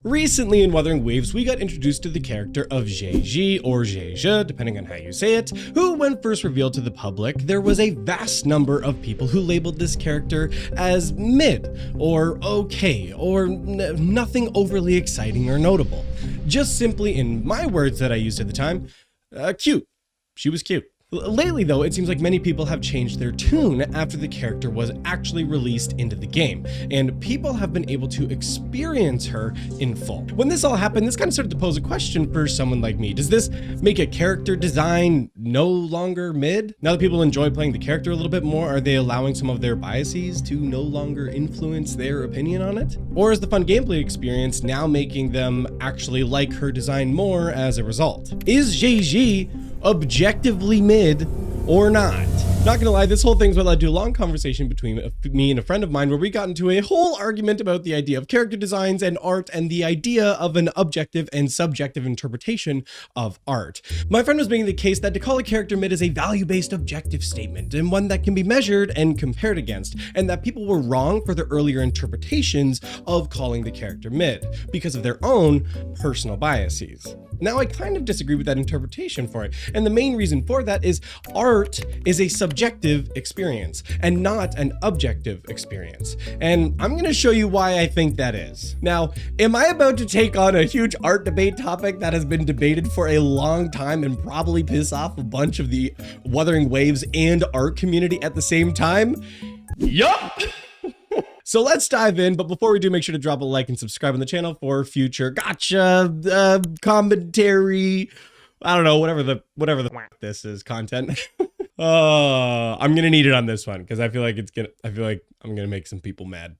Recently in Wuthering Waves, we got introduced to the character of Zhe or Zhe, depending on how you say it, who, when first revealed to the public, there was a vast number of people who labeled this character as mid, or okay, or nothing overly exciting or notable. Just simply, in my words that I used at the time, cute. She was cute. Lately though, it seems like many people have changed their tune after the character was actually released into the game, and people have been able to experience her in full. When this all happened, this kind of started to pose a question for someone like me. Does this make a character design no longer mid? Now that people enjoy playing the character a little bit more, are they allowing some of their biases to no longer influence their opinion on it? Or is the fun gameplay experience now making them actually like her design more as a result? Is Zhe objectively mid or not? Not gonna lie, this whole thing's what led to a long conversation between me and a friend of mine where we got into a whole argument about the idea of character designs and art and the idea of an objective and subjective interpretation of art. My friend was making the case that to call a character mid is a value-based objective statement and one that can be measured and compared against, and that people were wrong for their earlier interpretations of calling the character mid because of their own personal biases. Now, I kind of disagree with that interpretation for it, and the main reason for that is art is a subjective experience and not an objective experience, and I'm going to show you why I think that is. Now, am I about to take on a huge art debate topic that has been debated for a long time and probably piss off a bunch of the Wuthering Waves and art community at the same time? Yup! So let's dive in, but before we do, make sure to drop a like and subscribe on the channel for future gotcha commentary. I don't know, whatever the this is content. I'm gonna need it on this one because I feel like I'm gonna make some people mad.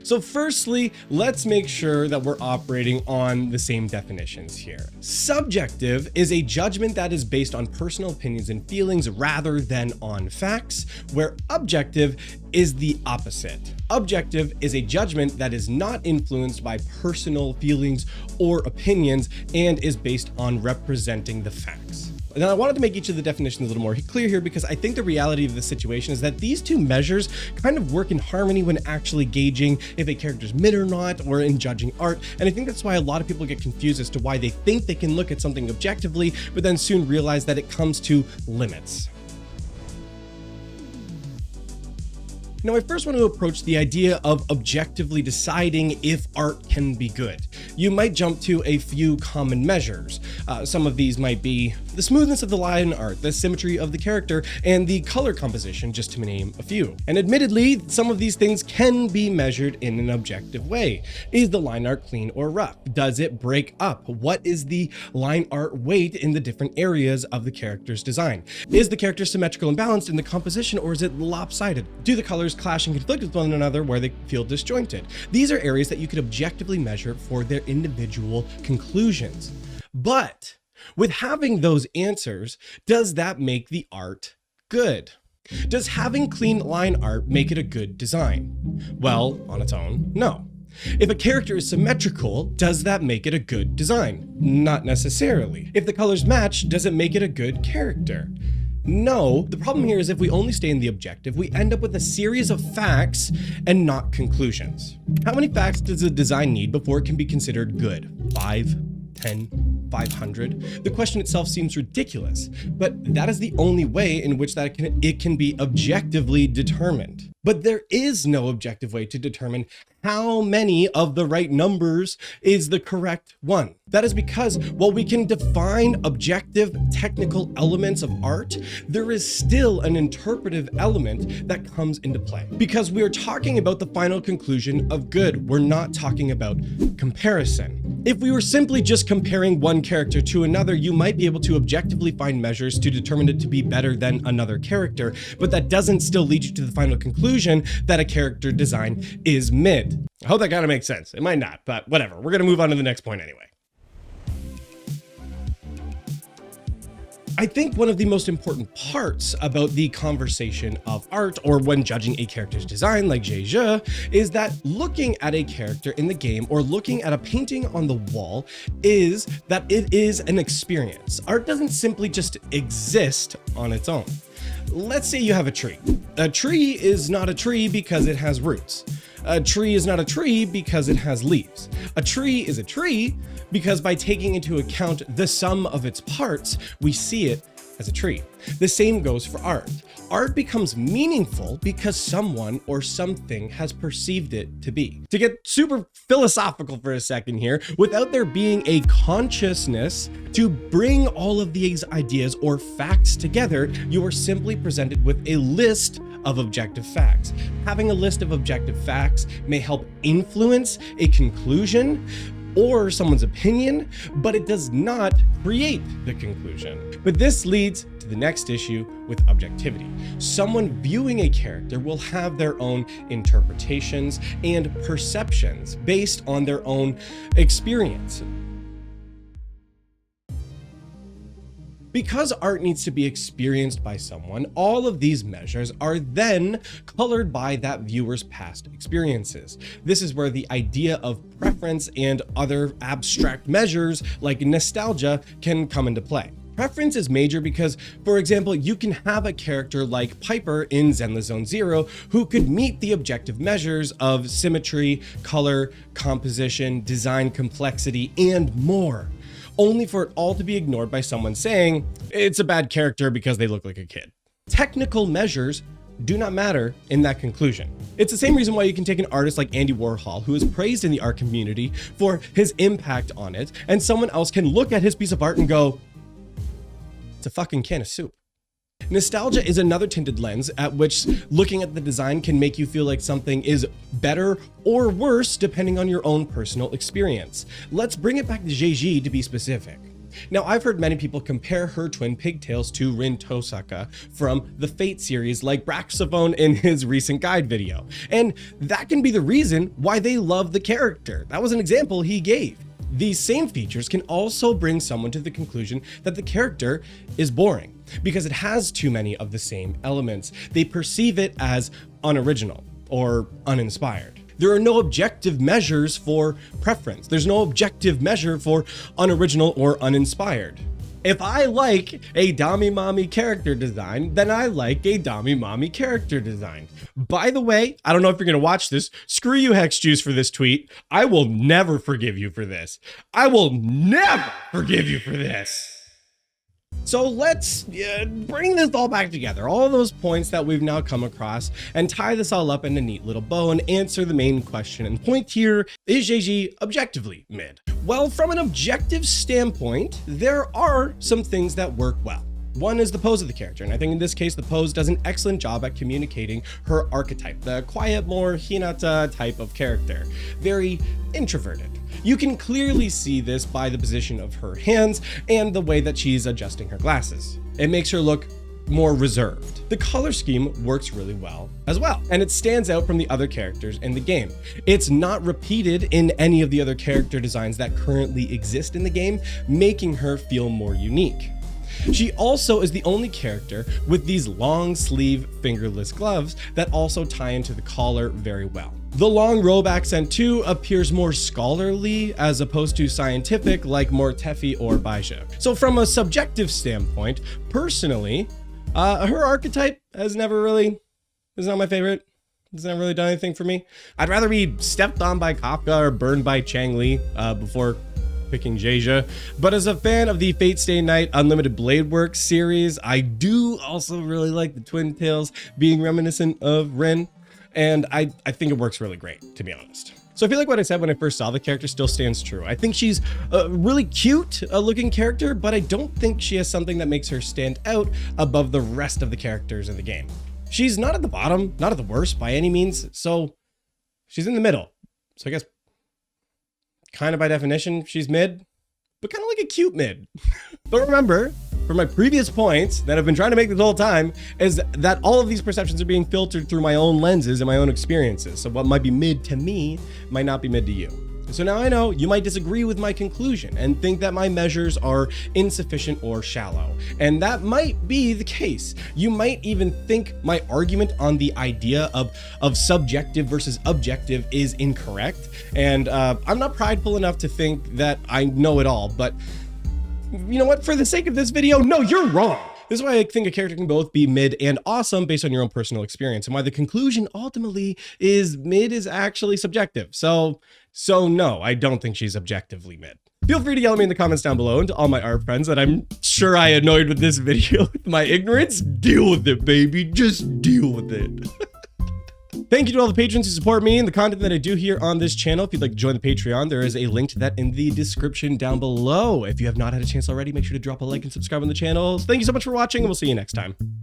So firstly, let's make sure that we're operating on the same definitions here. Subjective is a judgment that is based on personal opinions and feelings rather than on facts, where objective is the opposite. Objective is a judgment that is not influenced by personal feelings or opinions and is based on representing the facts. Now, I wanted to make each of the definitions a little more clear here because I think the reality of the situation is that these two measures kind of work in harmony when actually gauging if a character's mid or not, or in judging art. And I think that's why a lot of people get confused as to why they think they can look at something objectively, but then soon realize that it comes to limits. Now, I first want to approach the idea of objectively deciding if art can be good. You might jump to a few common measures. Some of these might be the smoothness of the line art, the symmetry of the character, and the color composition, just to name a few. And admittedly, some of these things can be measured in an objective way. Is the line art clean or rough? Does it break up? What is the line art weight in the different areas of the character's design? Is the character symmetrical and balanced in the composition, or is it lopsided? Do the colors clash and conflict with one another where they feel disjointed? These are areas that you could objectively measure for their individual conclusions. But with having those answers, does that make the art good? Does having clean line art make it a good design? Well, on its own, no. If a character is symmetrical, does that make it a good design? Not necessarily. If the colors match, does it make it a good character? No. The problem here is if we only stay in the objective, we end up with a series of facts and not conclusions. How many facts does a design need before it can be considered good? 5, 10, 500? The question itself seems ridiculous, but that is the only way in which it can be objectively determined. But there is no objective way to determine how many of the right numbers is the correct one. That is because while we can define objective technical elements of art, there is still an interpretive element that comes into play. Because we are talking about the final conclusion of good, we're not talking about comparison. If we were simply just comparing one character to another, you might be able to objectively find measures to determine it to be better than another character, but that doesn't still lead you to the final conclusion that a character design is mid. I hope that kind of makes sense. It might not, but whatever. We're going to move on to the next point anyway. I think one of the most important parts about the conversation of art, or when judging a character's design like Zhe, is that looking at a character in the game or looking at a painting on the wall is that it is an experience. Art doesn't simply just exist on its own. Let's say you have a tree. A tree is not a tree because it has roots. A tree is not a tree because it has leaves. A tree is a tree because by taking into account the sum of its parts, we see it as a tree. The same goes for art. Art becomes meaningful because someone or something has perceived it to be. To get super philosophical for a second here, without there being a consciousness to bring all of these ideas or facts together, you are simply presented with a list of objective facts. Having a list of objective facts may help influence a conclusion or someone's opinion, but it does not create the conclusion. But this leads to the next issue with objectivity. Someone viewing a character will have their own interpretations and perceptions based on their own experience. Because art needs to be experienced by someone, all of these measures are then colored by that viewer's past experiences. This is where the idea of preference and other abstract measures like nostalgia can come into play. Preference is major because, for example, you can have a character like Piper in Zenless Zone Zero who could meet the objective measures of symmetry, color, composition, design complexity, and more, only for it all to be ignored by someone saying it's a bad character because they look like a kid. Technical measures do not matter in that conclusion. It's the same reason why you can take an artist like Andy Warhol, who is praised in the art community for his impact on it, and someone else can look at his piece of art and go, it's a fucking can of soup. Nostalgia is another tinted lens at which looking at the design can make you feel like something is better or worse depending on your own personal experience. Let's bring it back to Jeiji to be specific. Now, I've heard many people compare her twin pigtails to Rin Tosaka from the Fate series, like Braxophone in his recent guide video. And that can be the reason why they love the character. That was an example he gave. These same features can also bring someone to the conclusion that the character is boring because it has too many of the same elements. They perceive it as unoriginal or uninspired. There are no objective measures for preference. There's no objective measure for unoriginal or uninspired. If I like a Dami Mami character design, then I like a Dami Mami character design. By the way, I don't know if you're gonna watch this. Screw you, Hex Juice, for this tweet. I will never forgive you for this. I will never forgive you for this. So let's bring this all back together, all those points that we've now come across, and tie this all up in a neat little bow and answer the main question and point here: is Jeiji objectively mid? Well, from an objective standpoint, there are some things that work well. One is the pose of the character, and I think in this case, the pose does an excellent job at communicating her archetype, the quiet, more Hinata type of character, very introverted. You can clearly see this by the position of her hands and the way that she's adjusting her glasses. It makes her look more reserved. The color scheme works really well as well, and it stands out from the other characters in the game. It's not repeated in any of the other character designs that currently exist in the game, making her feel more unique. She also is the only character with these long sleeve fingerless gloves that also tie into the collar very well. The long robe accent too appears more scholarly as opposed to scientific like Mortefi or Baija. So from a subjective standpoint, personally, her archetype is not my favorite. It's not really done anything for me. I'd rather be stepped on by Kafka or burned by Chang Li before picking Jeiji. But as a fan of the Fate Stay Night Unlimited Blade Works series, I do also really like the twin tails being reminiscent of Rin, and I think it works really great, to be honest. So I feel like what I said when I first saw the character still stands true. I think she's a really cute looking character, but I don't think she has something that makes her stand out above the rest of the characters in the game. She's not at the bottom, not at the worst by any means, so she's in the middle. So I guess kind of by definition, she's mid, but kind of like a cute mid. But remember, from my previous points that I've been trying to make this whole time, is that all of these perceptions are being filtered through my own lenses and my own experiences. So what might be mid to me might not be mid to you. So now I know you might disagree with my conclusion and think that my measures are insufficient or shallow. And that might be the case. You might even think my argument on the idea of subjective versus objective is incorrect. And I'm not prideful enough to think that I know it all, but you know what? For the sake of this video, no, you're wrong. This is why I think a character can both be mid and awesome based on your own personal experience, and why the conclusion ultimately is mid is actually subjective. So no, I don't think she's objectively mid. Feel free to yell at me in the comments down below, and to all my art friends that I'm sure I annoyed with this video with my ignorance, deal with it, baby. Just deal with it. Thank you to all the patrons who support me and the content that I do here on this channel. If you'd like to join the Patreon, there is a link to that in the description down below. If you have not had a chance already, make sure to drop a like and subscribe on the channel. Thank you so much for watching, and we'll see you next time.